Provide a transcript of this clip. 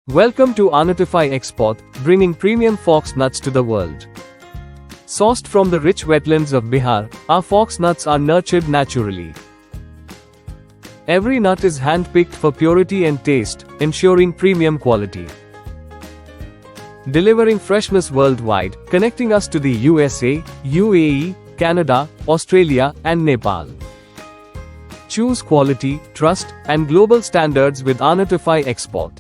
Welcome to Anatify Export, bringing premium fox nuts to the world. Sourced from the rich wetlands of Bihar, our fox nuts are nurtured naturally. Every nut is hand-picked for purity and taste, ensuring premium quality. Delivering freshness worldwide, connecting us to the USA, UAE, Canada, Australia, and Nepal. Choose quality, trust, and global standards with Anatify Export.